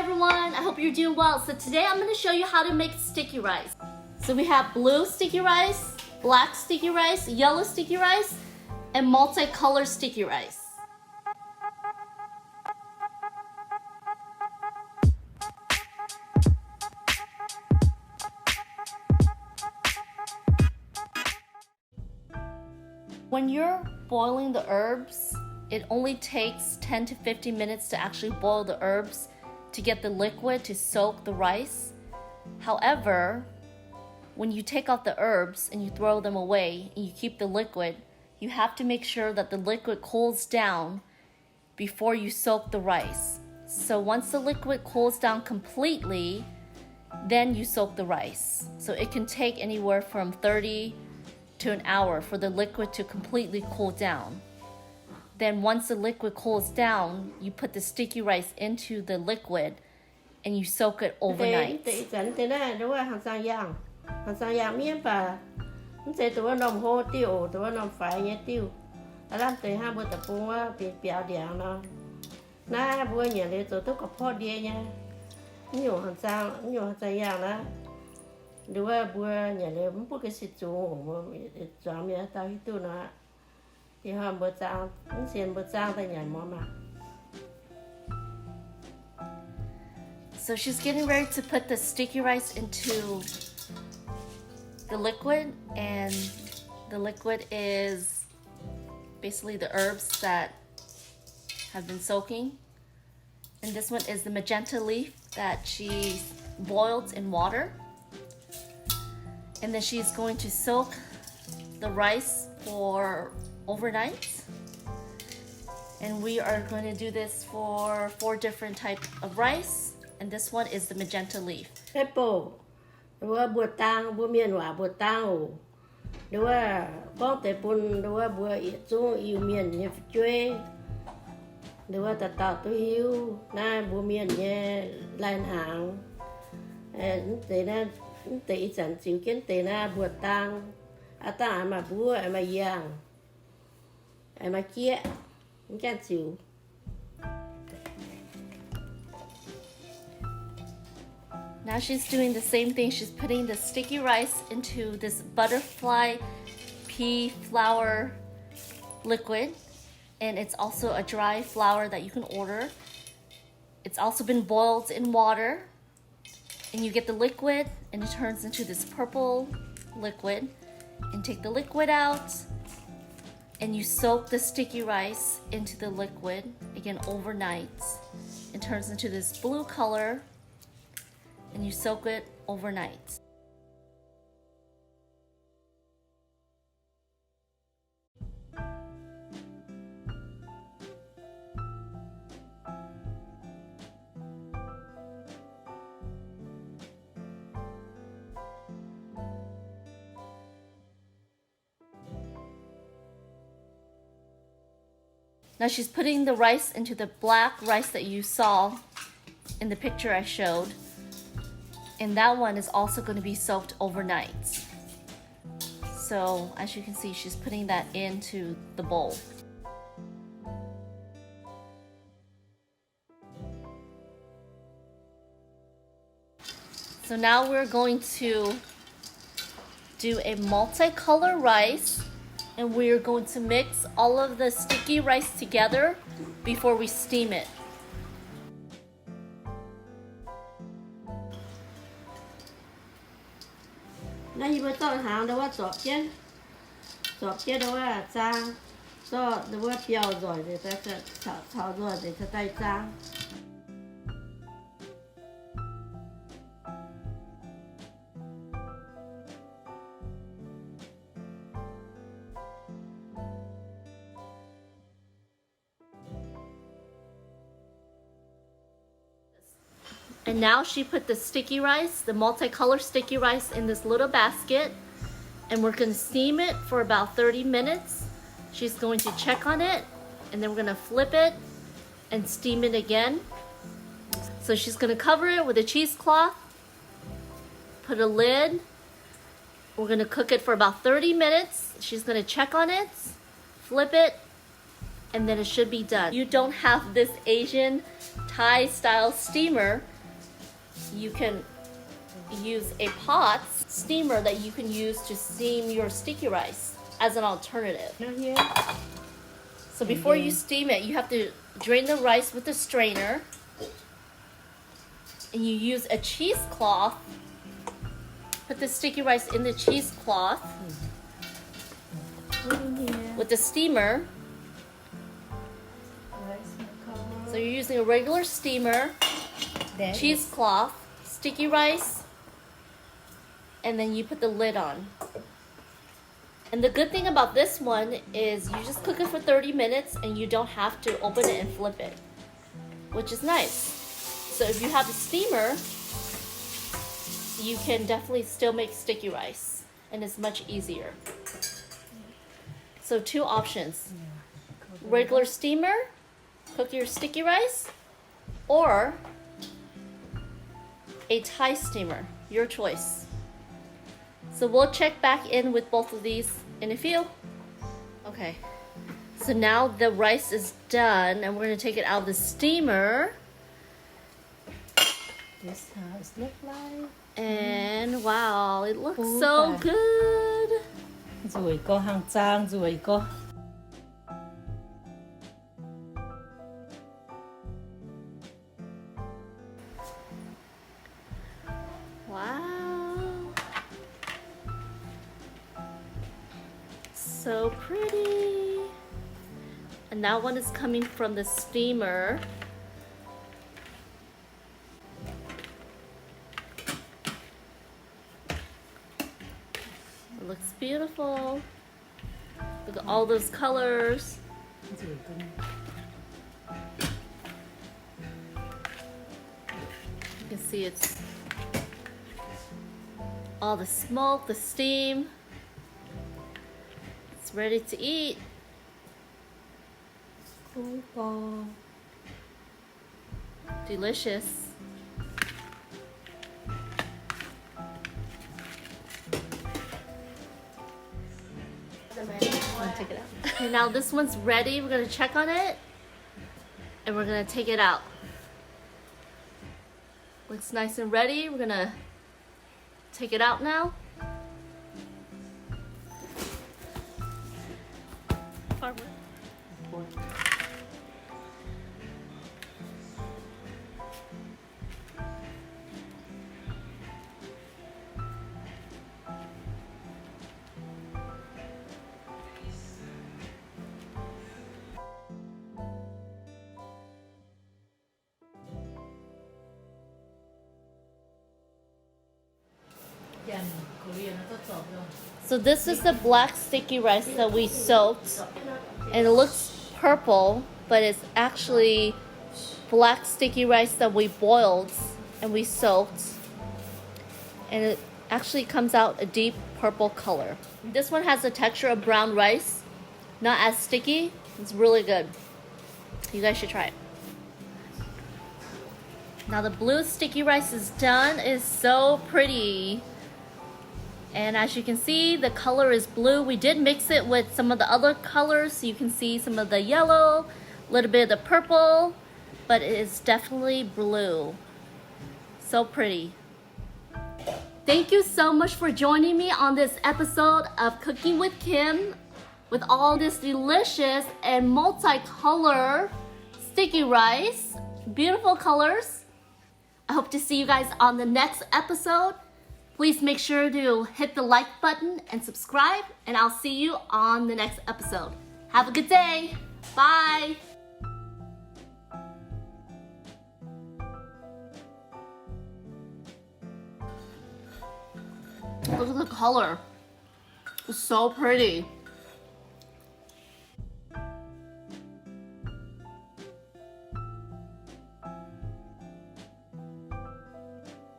everyone, I hope you're doing well. So today I'm going to show you how to make sticky rice. So we have blue sticky rice, black sticky rice, yellow sticky rice, and multicolored sticky rice. When you're boiling the herbs, it only takes 10 to 15 minutes to actually boil the herbs to get the liquid to soak the rice. However, when you take out the herbs and you throw them away and you keep the liquid, you have to make sure that the liquid cools down before you soak the rice. So once the liquid cools down completely, then you soak the rice. So it can take anywhere from 30 to an hour for the liquid to completely cool down. Then once the liquid cools down, you put the sticky rice into the liquid and you soak it overnight. So she's getting ready to put the sticky rice into the liquid, and the liquid is basically the herbs that have been soaking. And this one is the magenta leaf that she boiled in water. And then she's going to soak the rice for overnight. And we are going to do this for 4 different types of rice. And this one is the magenta leaf. Now she's doing the same thing. She's putting the sticky rice into this butterfly pea flour liquid, and it's also a dry flour that you can order. It's also been boiled in water, and you get the liquid and it turns into this purple liquid. And take the liquid out and you soak the sticky rice into the liquid again overnight. It turns into this blue color and you soak it overnight. Now she's putting the rice into the black rice that you saw in the picture I showed. And that one is also going to be soaked overnight. So as you can see, she's putting that into the bowl. So now we're going to do a multicolor rice, and we're going to mix all of the sticky rice together before we steam it. Now you put on hàng đâu chọt chết đâu trang cho đâu béo rồi để ta炒rồi để ta tay trang. And now she put the sticky rice, the multicolored sticky rice, in this little basket, and we're going to steam it for about 30 minutes. She's going to check on it, and then we're going to flip it and steam it again. So she's going to cover it with a cheesecloth, put a lid. We're going to cook it for about 30 minutes. She's going to check on it, flip it, and then it should be done. You don't have this Asian Thai style steamer, you can use a pot steamer that you can use to steam your sticky rice as an alternative. Here. So before you steam it, you have to drain the rice with a strainer, and you use a cheesecloth. Put the sticky rice in the cheesecloth with the steamer. So you're using a regular steamer, cheesecloth, sticky rice, and then you put the lid on. And the good thing about this one is you just cook it for 30 minutes and you don't have to open it and flip it, which is nice. So if you have a steamer, you can definitely still make sticky rice, and it's much easier. So 2 options: regular steamer, cook your sticky rice, or a Thai steamer, your choice. So we'll check back in with both of these in a few. Okay, so now the rice is done and we're gonna take it out of the steamer. This how it look like. And wow, it looks so good. Rồi có hàng trang rồi có. Wow. So pretty. And that one is coming from the steamer. It looks beautiful. Look at all those colors. You can see it's all the smoke, the steam. It's ready to eat. Delicious. Take it out. Okay, now this one's ready. We're gonna check on it and we're gonna take it out. Looks nice and ready. We're gonna take it out now. So this is the black sticky rice that we soaked, and it looks purple, but it's actually black sticky rice that we boiled and we soaked, and it actually comes out a deep purple color. This one has the texture of brown rice, not as sticky. It's really good. You guys should try it. Now the blue sticky rice is done. It's so pretty. And as you can see, the color is blue. We did mix it with some of the other colors, so you can see some of the yellow, a little bit of the purple, but it is definitely blue. So pretty. Thank you so much for joining me on this episode of Cooking with Kim with all this delicious and multicolor sticky rice. Beautiful colors. I hope to see you guys on the next episode. Please make sure to hit the like button and subscribe, and I'll see you on the next episode. Have a good day. Bye. Look at the color. It's so pretty.